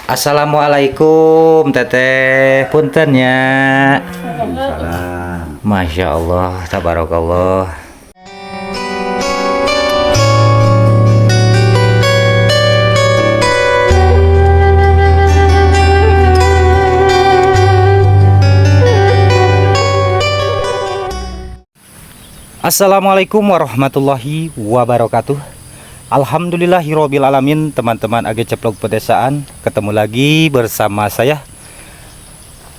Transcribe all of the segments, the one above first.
Assalamualaikum teteh, punten ya. Salam. Masya Allah, tabarakallah. Assalamualaikum warahmatullahi wabarakatuh. Alhamdulillahirabbil alamin. Teman-teman Age Ceplok Pedesaan, ketemu lagi bersama saya.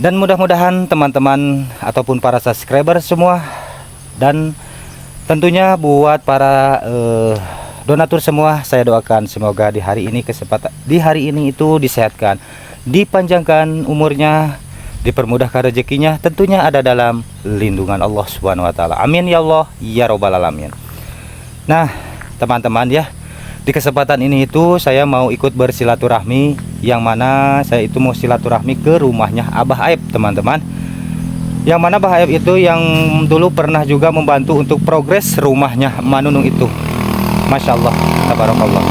Dan mudah-mudahan teman-teman ataupun para subscriber semua, dan tentunya buat para donatur semua, saya doakan semoga di hari ini itu disehatkan, dipanjangkan umurnya, dipermudahkan rezekinya, tentunya ada dalam lindungan Allah Subhanahu wa taala. Amin ya Allah ya robbal alamin. Nah, teman-teman ya, di kesempatan ini itu saya mau ikut bersilaturahmi, yang mana saya itu mau silaturahmi ke rumahnya Abah Aib, teman-teman. Yang mana Abah Aib itu yang dulu pernah juga membantu untuk progres rumahnya Manunung itu. Masya Allah, tabarakallah.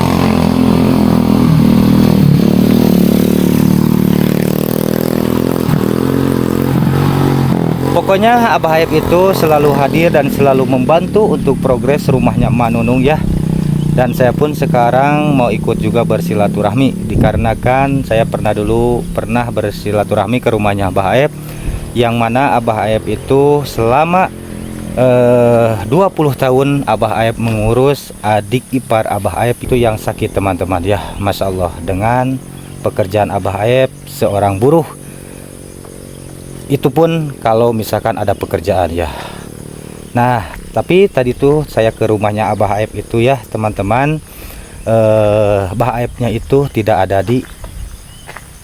Pokoknya Abah Aib itu selalu hadir dan selalu membantu untuk progres rumahnya Manunung ya. Dan saya pun sekarang mau ikut juga bersilaturahmi, dikarenakan saya pernah bersilaturahmi ke rumahnya Abah Aib, yang mana Abah Aib itu selama 20 tahun Abah Aib mengurus adik ipar Abah Aib itu yang sakit, teman-teman ya. Masya Allah, dengan pekerjaan Abah Aib seorang buruh, itu pun kalau misalkan ada pekerjaan ya. Nah, tapi tadi tuh saya ke rumahnya Abah Aib itu ya, teman-teman. Abah Aibnya itu tidak ada di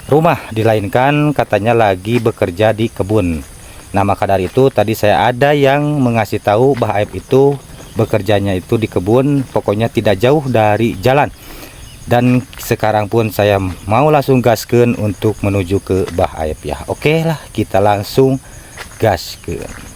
rumah, dilainkan katanya lagi bekerja di kebun. Nah, maka dari itu tadi saya ada yang mengasih tahu Abah Aib itu bekerjanya itu di kebun, pokoknya tidak jauh dari jalan. Dan sekarang pun saya mau langsung gaskeun untuk menuju ke Abah Aib ya. Oke lah, kita langsung gaskeun.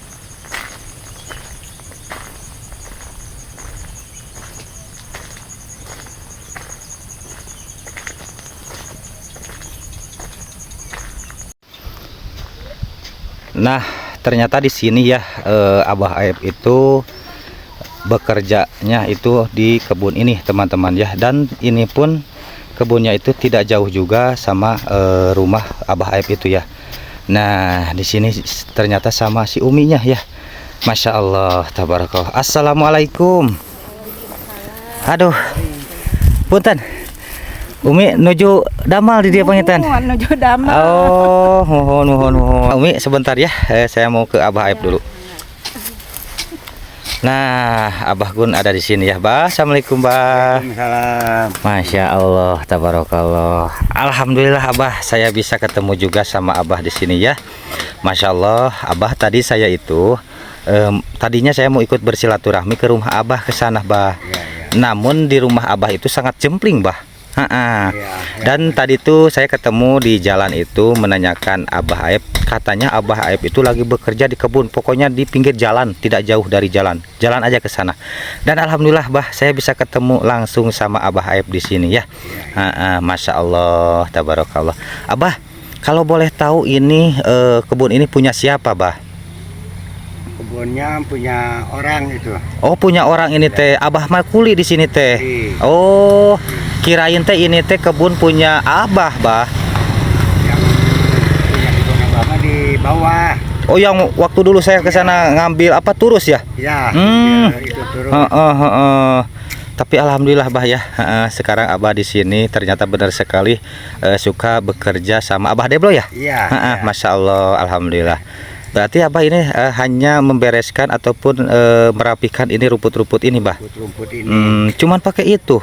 Nah, ternyata di sini ya, Abah Aib itu bekerjanya itu di kebun ini, teman-teman ya. Dan ini pun kebunnya itu tidak jauh juga sama rumah Abah Aib itu ya. Nah, di sini ternyata sama si Uminya ya. Masya Allah, tabarakallah. Assalamualaikum. Aduh, punten, Umi nuju damal di dia penginten. Nuju damal. Oh, mohon. Umi sebentar ya, saya mau ke Abah Aib dulu. Nah, Abah Gun ada di sini ya, Bah. Assalamualaikum, Bah. Salam. Masya Allah, tabarakallah. Alhamdulillah, Abah, saya bisa ketemu juga sama Abah di sini ya. Masya Allah, Abah, tadi saya itu tadinya saya mau ikut bersilaturahmi ke rumah Abah ke sana, Bah. Ya. Namun di rumah Abah itu sangat jempling, Bah. Ya. Dan tadi tuh saya ketemu di jalan itu menanyakan Abah Aib, katanya Abah Aib itu lagi bekerja di kebun, pokoknya di pinggir jalan, tidak jauh dari jalan aja ke sana. Dan alhamdulillah, Bah, saya bisa ketemu langsung sama Abah Aib di sini ya. Masya Allah, tabarakallah. Abah, kalau boleh tahu ini kebun ini punya siapa, Bah? Kebunnya punya orang itu. Oh, punya orang ini teh. Abah mah kuli di sini teh. Iya. Oh, kirain teh ini teh kebun punya Abah, Bah. Yang punya kebun Abah mah di bawah. Oh, yang waktu dulu saya ke sana ngambil apa turus ya? Ya, Hmm. ya, itu turun. Tapi alhamdulillah, Bah ya. Sekarang Abah di sini ternyata benar sekali suka bekerja sama Abah Deblo ya? Iya. Ya. Masya Allah, alhamdulillah. Berarti Abah ini hanya membereskan ataupun merapikan ini rumput-rumput ini, Bah. Rumput ini Cuman pakai itu,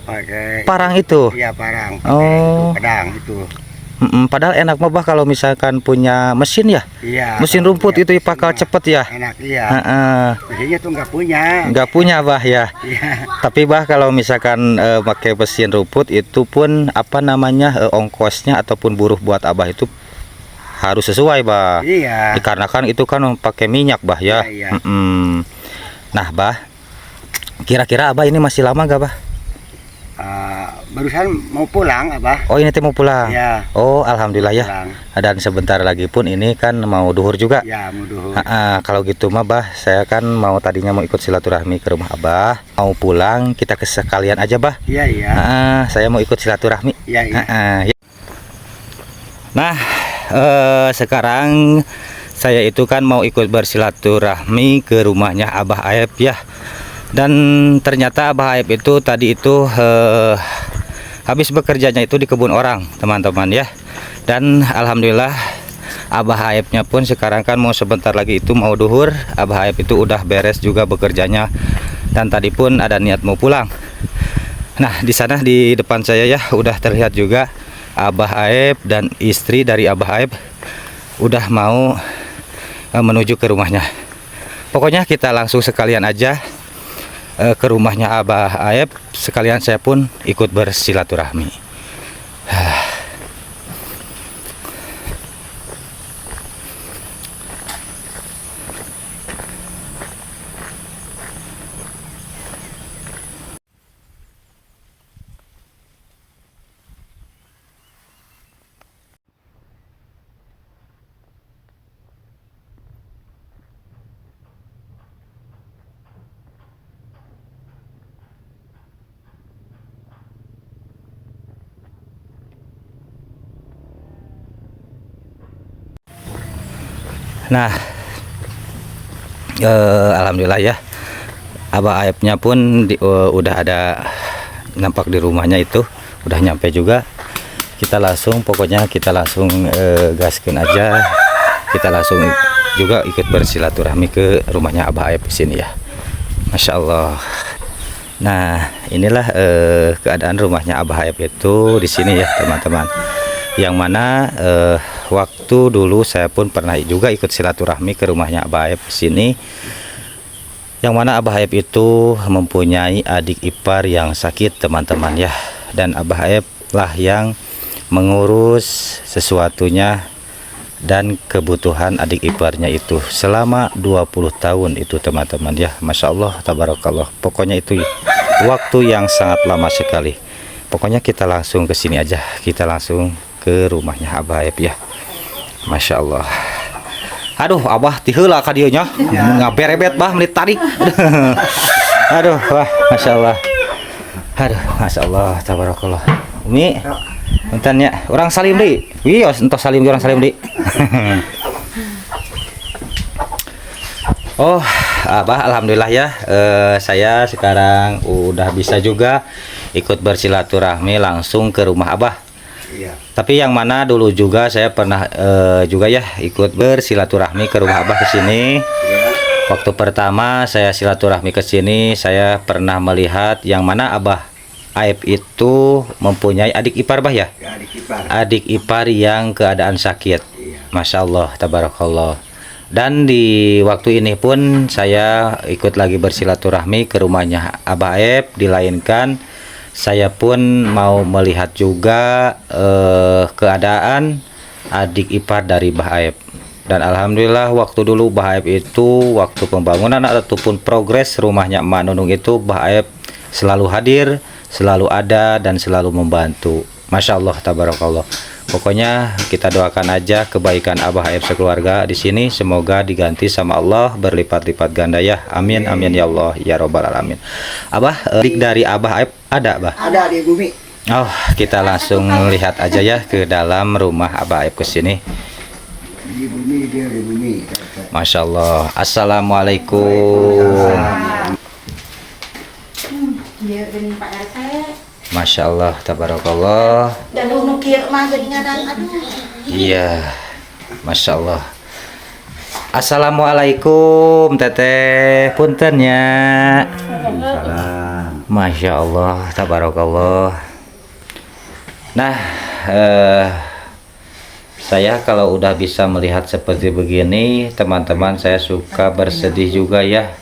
pakai parang itu. Iya, parang. Oh. Itu pedang itu. Padahal enak mah, Bah, kalau misalkan punya mesin ya. Iya. Mesin rumput ya, itu bakal mesinnya cepet ya. Enak, iya. Mesinnya tuh nggak punya. Nggak punya, Bah ya. Iya. Tapi, Bah, kalau misalkan pakai mesin rumput itu pun apa namanya ongkosnya ataupun buruh buat Abah itu harus sesuai, Bah. Iya. Dikarenakan itu kan pakai minyak, Bah ya. Iya. Nah, Bah, kira-kira Abah ini masih lama gak, Bah? barusan mau pulang Abah. Oh, ini teh mau pulang. Ya. Oh, alhamdulillah ya. Pulang. Dan sebentar lagi pun ini kan mau duhur juga. Ya, mau duhur. Kalau gitu mah Bah, saya kan tadinya mau ikut silaturahmi ke rumah Abah. Mau pulang, kita ke sekalian aja Bah. Iya, iya. Saya mau ikut silaturahmi. Iya, iya. Ya. Nah, sekarang saya itu kan mau ikut bersilaturahmi ke rumahnya Abah Aep ya. Dan ternyata Abah Aep itu tadi itu habis bekerjanya itu di kebun orang, teman-teman ya. Dan alhamdulillah Abah Aepnya pun sekarang kan mau sebentar lagi itu mau duhur. Abah Aep itu udah beres juga bekerjanya dan tadi pun ada niat mau pulang. Nah, di sana di depan saya ya udah terlihat juga Abah Aep dan istri dari Abah Aep udah mau menuju ke rumahnya. Pokoknya kita langsung sekalian aja ke rumahnya Abah Aep, sekalian saya pun ikut bersilaturahmi. Nah, alhamdulillah ya, Abah Aepnya pun udah ada nampak di rumahnya itu, udah nyampe juga. Kita langsung, pokoknya kita langsung gaskeun aja, kita langsung juga ikut bersilaturahmi ke rumahnya Abah Aep di sini ya. Masya Allah. Nah, inilah keadaan rumahnya Abah Aep itu di sini ya teman-teman. Yang mana waktu dulu saya pun pernah juga ikut silaturahmi ke rumahnya Abah Aep di sini. Yang mana Abah Aep itu mempunyai adik ipar yang sakit teman-teman ya. Dan Abah Aep lah yang mengurus sesuatunya dan kebutuhan adik iparnya itu selama 20 tahun itu teman-teman ya. Masya Allah, tabarakallah. Pokoknya itu waktu yang sangat lama sekali. Pokoknya kita langsung ke sini aja, kita langsung ke rumahnya Abah Aep ya. Masya Allah. Aduh, Abah tiheula ka dieu nya. Ngaberebet bah meuli tarik. Aduh, wah, Masya Allah. Aduh, Masya Allah, tabarakallah. Umi, punten ya, orang salim deui. Wios entos salim orang salim deui. Oh, Abah, alhamdulillah ya. Saya sekarang udah bisa juga ikut bersilaturahmi langsung ke rumah Abah. Iya. Tapi yang mana dulu juga saya pernah juga ya ikut bersilaturahmi ke rumah Abah ke sini. Waktu pertama saya silaturahmi ke sini, saya pernah melihat yang mana Abah Aep itu mempunyai adik ipar Bah ya. Ya, adik ipar. Adik ipar yang keadaan sakit. Iya. Masya Allah, tabarakallah. Dan di waktu ini pun saya ikut lagi bersilaturahmi ke rumahnya Abah Aep, dilainkan saya pun mau melihat juga keadaan adik ipar dari Bah Aep. Dan alhamdulillah waktu dulu Bah Aep itu waktu pembangunan ataupun progres rumahnya Emak Nunung itu Bah Aep selalu hadir, selalu ada dan selalu membantu. Masya Allah, tabarakallah. Pokoknya kita doakan aja kebaikan Abah Aep sekeluarga di sini, semoga diganti sama Allah berlipat-lipat ganda ya. Amin amin ya Allah ya robbal alamin. Abah, adik dari Abah Aep ada Bah? Ada di bumi. Oh, kita langsung lihat aja ya ke dalam rumah Abah Aep ke sini. Di bumi, dia di bumi. Masya Allah. Assalamualaikum. Masya Allah, tabarakallah. Dan nukir mah jadinya dan aduh. Iya, Masya Allah. Assalamualaikum teteh, punten ya. Masya Allah, tabarakallah. Nah, saya kalau udah bisa melihat seperti begini, teman-teman, saya suka bersedih juga ya.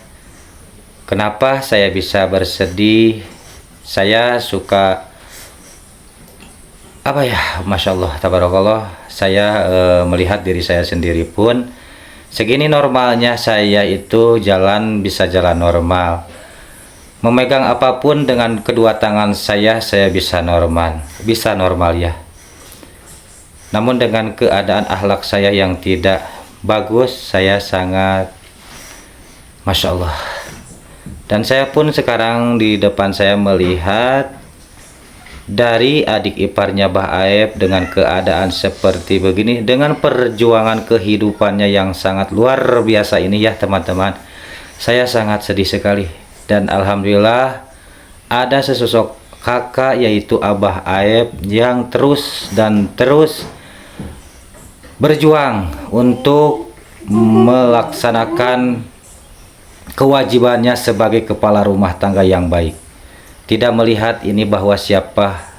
Kenapa saya bisa bersedih? Saya suka apa ya, Masya Allah, tabarakallah. Saya melihat diri saya sendiri pun segini normalnya saya itu jalan bisa jalan normal. Memegang apapun dengan kedua tangan saya bisa normal ya. Namun dengan keadaan akhlak saya yang tidak bagus, saya sangat Masya Allah. Dan saya pun sekarang di depan saya melihat dari adik iparnya Bah Aep dengan keadaan seperti begini, dengan perjuangan kehidupannya yang sangat luar biasa ini ya teman-teman. Saya sangat sedih sekali. Dan alhamdulillah ada sesosok kakak yaitu Abah Aep yang terus berjuang untuk melaksanakan kewajibannya sebagai kepala rumah tangga yang baik. Tidak melihat ini bahwa siapa,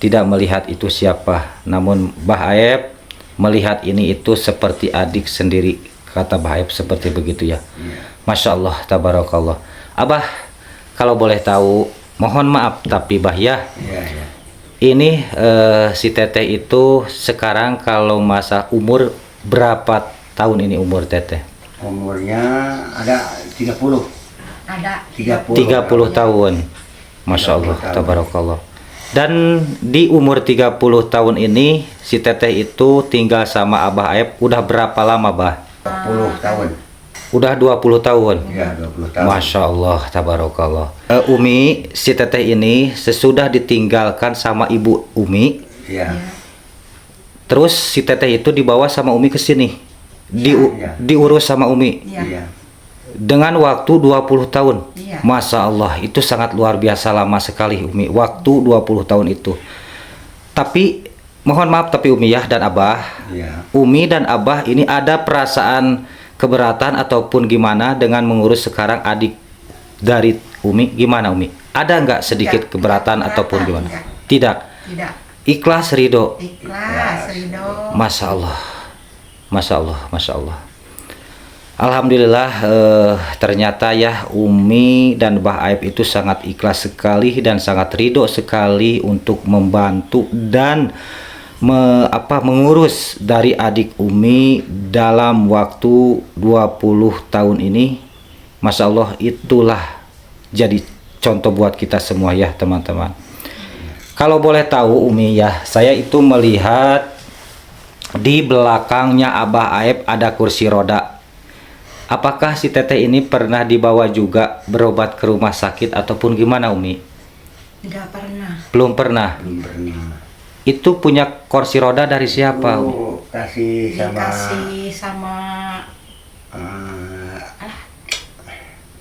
tidak melihat itu siapa, namun Bah Aep melihat ini itu seperti adik sendiri, kata Bah Aep seperti begitu ya. Masya Allah, tabarakallah. Abah, kalau boleh tahu, mohon maaf tapi Bah ya, ini si Teteh itu sekarang kalau masa umur berapa tahun ini umur Teteh? Umurnya ada 30. Ada 30 tahun. Masya Allah, tabarakallah. Dan di umur 30 tahun ini si Teteh itu tinggal sama Abah Aep udah berapa lama Bah? 20 tahun. Udah 20 tahun. Ya, 20 tahun. Masya Allah, tabarakallah. Umi, si Teteh ini sesudah ditinggalkan sama ibu Umi, Iya. terus si Teteh itu dibawa sama Umi ke sini. Iya. Diurus sama Umi. Iya. Dengan waktu 20 tahun. Iya. Masya Allah, itu sangat luar biasa lama sekali Umi. Waktu 20 tahun itu. Tapi, mohon maaf tapi Umi ya dan Abah. Iya. Umi dan Abah ini ada perasaan keberatan ataupun gimana dengan mengurus sekarang adik dari Umi? Gimana Umi? Ada nggak sedikit keberatan ataupun gimana? Tidak. Tidak. Ikhlas ridho. Ikhlas, ridho. Masya Allah. Masya Allah. Masya Allah. Alhamdulillah ternyata ya Umi dan Bah Aep itu sangat ikhlas sekali dan sangat ridho sekali untuk membantu dan mengurus dari adik Umi dalam waktu 20 tahun ini. Masya Allah, itulah jadi contoh buat kita semua ya teman-teman. Kalau boleh tahu Umi ya, saya itu melihat di belakangnya Abah Aep ada kursi roda. Apakah si Teteh ini pernah dibawa juga berobat ke rumah sakit ataupun gimana Umi? Tidak pernah. Belum pernah. Belum pernah. Itu punya kursi roda dari siapa Umi? Dikasih sama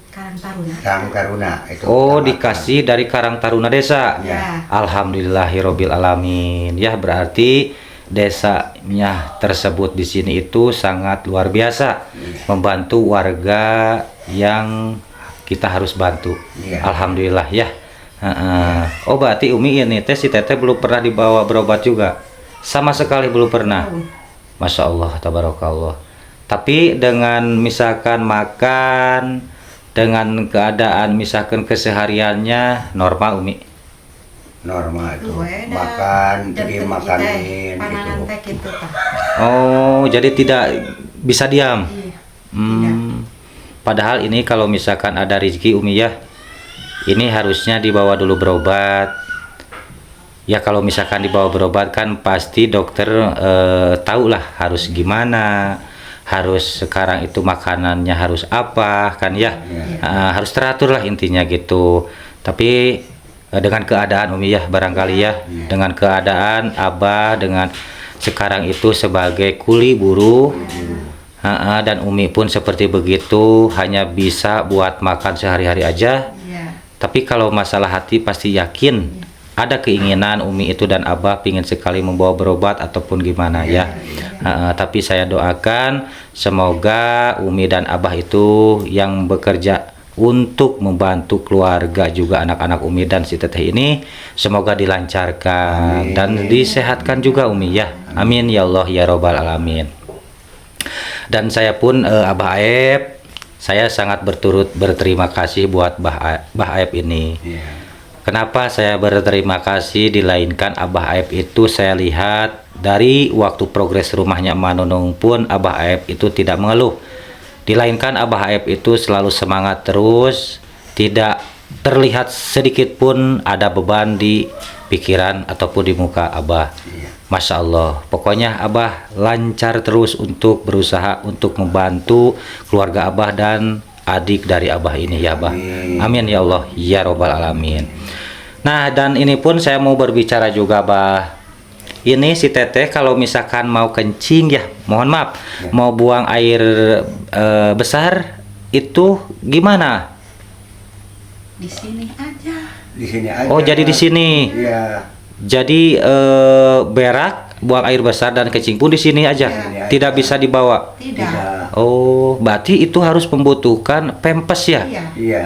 Karang Taruna. Karang Taruna itu. Oh, dikasih dari Karang Taruna Desa. Ya. Alhamdulillahirobbil alamin. Ya, berarti desanya tersebut di sini itu sangat luar biasa, membantu warga yang kita harus bantu. Ya. Alhamdulillah ya. Oh, berarti Umi ini si Teteh belum pernah dibawa berobat juga? Sama sekali belum pernah. Masya Allah, tabarakallah. Tapi dengan misalkan makan, dengan keadaan misalkan kesehariannya normal Umi? Normal itu. Makan, jadi makanin gitu. Oh, jadi tidak bisa diam? Iya. Padahal ini kalau misalkan ada rezeki Umi ya, ini harusnya dibawa dulu berobat. Ya kalau misalkan dibawa berobat kan pasti dokter tahulah harus gimana, harus sekarang itu makanannya harus apa kan ya. Harus teratur lah intinya gitu. Tapi dengan keadaan Umi ya barangkali ya, dengan keadaan Abah dengan sekarang itu sebagai kuli buruh, dan Umi pun seperti begitu, hanya bisa buat makan sehari-hari aja. Tapi kalau masalah hati pasti yakin ada keinginan Umi itu dan Abah pingin sekali membawa berobat ataupun gimana ya. Tapi saya doakan semoga Umi dan Abah itu yang bekerja untuk membantu keluarga juga anak-anak Umi dan si Teteh ini semoga dilancarkan dan disehatkan juga Umi ya. Amin ya Allah ya robbal alamin. Dan saya pun Abah Aep, saya sangat berterima kasih buat Bah Aep ini. Kenapa saya berterima kasih? Dilainkan Abah Aep itu saya lihat dari waktu progres rumahnya Manunung pun Abah Aep itu tidak mengeluh. Dilainkan Abah Aep itu selalu semangat terus, tidak terlihat sedikit pun ada beban di pikiran ataupun di muka Abah. Iya. Masya Allah, pokoknya Abah lancar terus untuk berusaha untuk membantu keluarga Abah dan adik dari Abah ini ya Abah. Amin ya Allah ya robbal alamin. Nah, dan ini pun saya mau berbicara juga Abah. Ini si Teteh kalau misalkan mau kencing ya, mohon maaf, mau buang air besar itu gimana? Di sini aja. Di sini aja. Oh, jadi di sini. Iya. Jadi berak, buang air besar dan kencing pun di sini aja. Iya. Tidak bisa dibawa. Tidak. Oh, berarti itu harus membutuhkan pempes ya? Iya. Iya.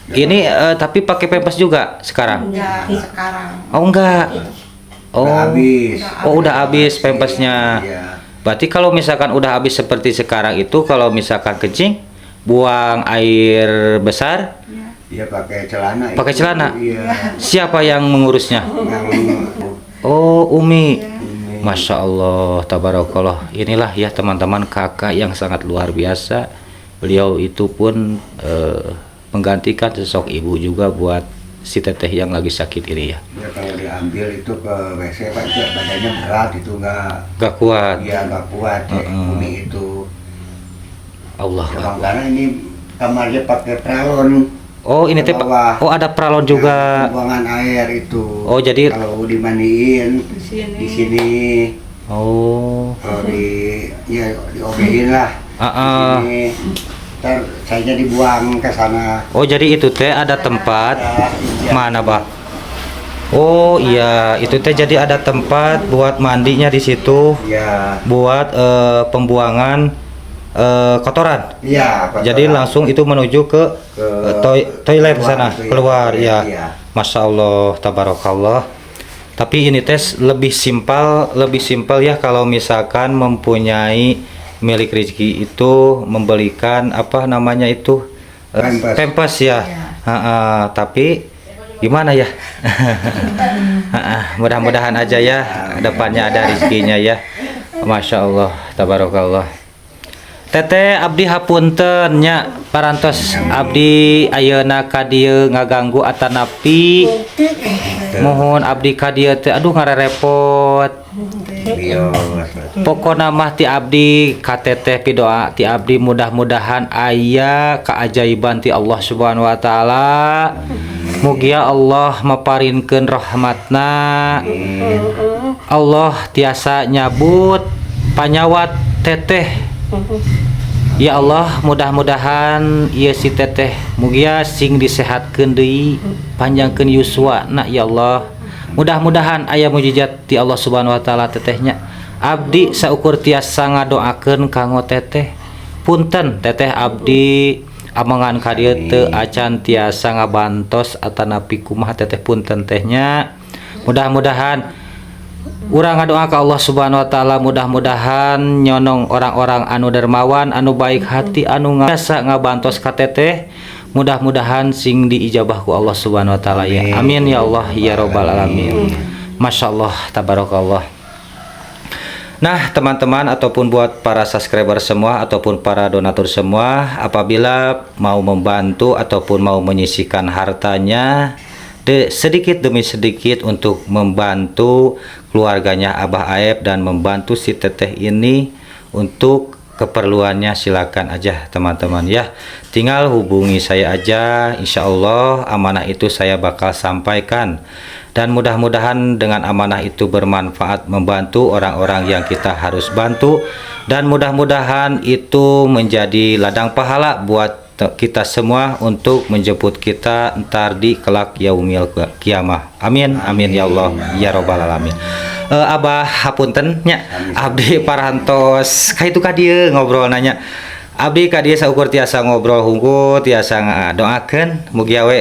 Ini tapi pakai pempes juga sekarang? Enggak sekarang. Oh, enggak. Oh. Udah habis. Oh, udah habis pempesnya. Iya. Berarti kalau misalkan udah habis seperti sekarang itu, kalau misalkan kencing, buang air besar, Iya pakai celana. itu. pakai celana. Iya. Siapa yang mengurusnya? Yang Oh, Umi. ini. Masya Allah, tabarakallah. Inilah ya teman-teman kakak yang sangat luar biasa. Beliau itu pun menggantikan sosok ibu juga buat si Teteh yang lagi sakit ini ya. Ya, kalau diambil itu ke WC Pak, itu badannya berat itu Gak kuat. Iya nggak kuat ya, Umi itu. Allah. Emang karena ini kamarnya pakai pralon. Oh, ini teh. Bawah. Oh, ada pralon juga. Buangan air itu. Oh, jadi kalau dimandiin di sini. Oh. Kalau ya diobehin lah. Di sini. Ntar saya dibuang ke sana. Oh, jadi itu teh ada tempat Iya. mana, Pak? Oh, iya, itu teh jadi ada tempat buat mandinya di situ, Iya. buat pembuangan kotoran. Iya. kotoran. Jadi langsung itu menuju ke toilet ke sana, keluar ya. Iya. Masya Allah, tabarakallah. Tapi ini tes lebih simpel ya kalau misalkan mempunyai milik rezeki itu membelikan apa namanya itu pempes ya. Tapi gimana ya? Mudah-mudahan aja ya depannya ada rezekinya ya. Masya Allah, tabarakallah. Teteh abdi hapunten nya parantos abdi ayeuna ka dieu ngaganggu atanapi mohon abdi ka dieu teh aduh ngarerepot. Pokona mah ti abdi ka teteh pidoa ti abdi mudah-mudahan aya keajaiban ti Allah Subhanahu wa taala. Mugia Allah maparinkeun rahmatna. Allah tiasa nyabut panyawat teteh. Ya Allah, mudah-mudahan ieu si teteh mugia sing disehatkeun deui, panjangkeun yuswana ya Allah. Mudah-mudahan aya mujizat ti Allah Subhanahu wa taala tetehnya. Abdi saukur tiasa ngadoakeun kanggo teteh. Punten teteh abdi amangan ka dieu teu acan tiasa ngabantos atanapi kumaha teteh punten tehnya. Mudah-mudahan urang ngadoa ka Allah Subhanahu wa taala mudah-mudahan nyonong orang-orang anu dermawan, anu baik hati, anu ngasa ngabantos ka teteh. Mudah-mudahan sing diijabah ku Allah Subhanahu wa taala ya. Amin ya Allah ya robbal alamin. Masya Allah, tabarakallah. Nah, teman-teman ataupun buat para subscriber semua ataupun para donatur semua, apabila mau membantu ataupun mau menyisihkan hartanya sedikit demi sedikit untuk membantu keluarganya Abah Aep dan membantu si teteh ini untuk keperluannya, silakan aja teman-teman ya. Tinggal hubungi saya aja, insya Allah amanah itu saya bakal sampaikan. Dan mudah-mudahan dengan amanah itu bermanfaat membantu orang-orang yang kita harus bantu. Dan mudah-mudahan itu menjadi ladang pahala buat kita semua untuk menjemput kita ntar di kelak yaumil kiamah. Amin, amin ya Allah ya robbal alamin. Abah hapunten nya abdi parantos ka itu ka dieu ngobrol nanya abdi ka dieu saukur tiasa ngobrol hungkul tiasa ngadoakeun mugi we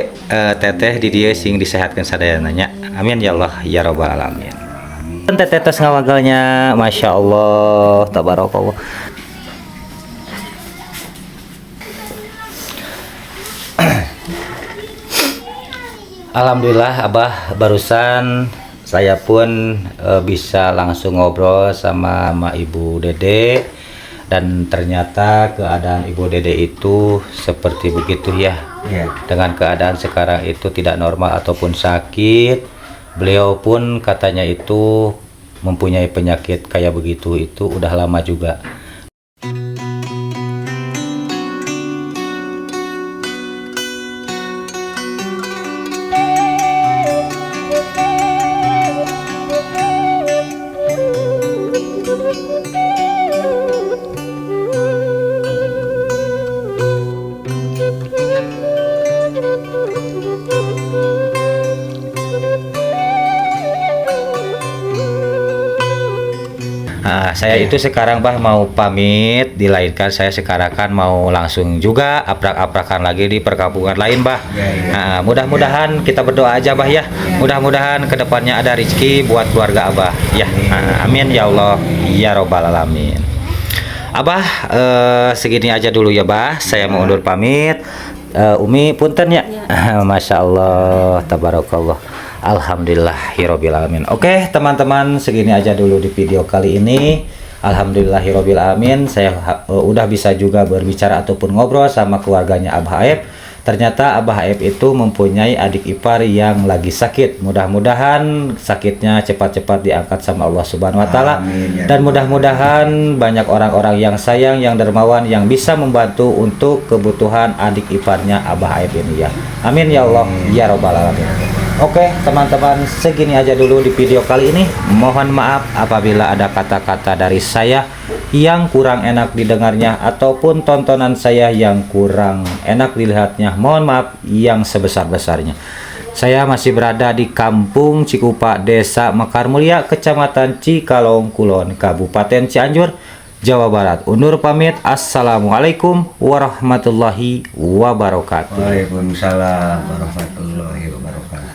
teteh di dieu sing disehatkeun sadayana nya. Amin ya Allah ya robbal alamin. Teteh tes ngawagelnya Masya Allah, tabarakallah. Alhamdulillah Abah, barusan saya pun bisa langsung ngobrol sama Ibu Dede. Dan ternyata keadaan Ibu Dede itu seperti begitu ya. Iya. Dengan keadaan sekarang itu tidak normal ataupun sakit. Beliau pun katanya itu mempunyai penyakit kayak begitu itu udah lama juga. Nah, saya itu sekarang bah mau pamit, dilainkan saya sekarang kan mau langsung juga aprak-aprakan lagi di perkampungan lain bah. Nah, mudah-mudahan kita berdoa aja bah ya. Mudah-mudahan kedepannya ada rezeki buat keluarga Abah ya. Nah, amin ya Allah ya robbal alamin. Abah segini aja dulu ya bah. Saya mau undur pamit. Umi punten ya. Masya Allah, tabarakallah. Alhamdulillahirabbil alamin. Oke, teman-teman, segini aja dulu di video kali ini. Alhamdulillahirabbil alamin. Saya udah bisa juga berbicara ataupun ngobrol sama keluarganya Abah Aep. Ternyata Abah Aep itu mempunyai adik ipar yang lagi sakit. Mudah-mudahan sakitnya cepat-cepat diangkat sama Allah Subhanahu wa taala. Dan mudah-mudahan banyak orang-orang yang sayang, yang dermawan, yang bisa membantu untuk kebutuhan adik iparnya Abah Aep ini ya. Amin ya Allah ya robbal alamin. Oke teman-teman, segini aja dulu di video kali ini. Mohon maaf apabila ada kata-kata dari saya yang kurang enak didengarnya ataupun tontonan saya yang kurang enak dilihatnya. Mohon maaf yang sebesar-besarnya. Saya masih berada di Kampung Cikupa, Desa Mekar Mulia, Kecamatan Cikalong Kulon, Kabupaten Cianjur, Jawa Barat. Undur pamit. Assalamualaikum warahmatullahi wabarakatuh. Waalaikumsalam warahmatullahi wabarakatuh.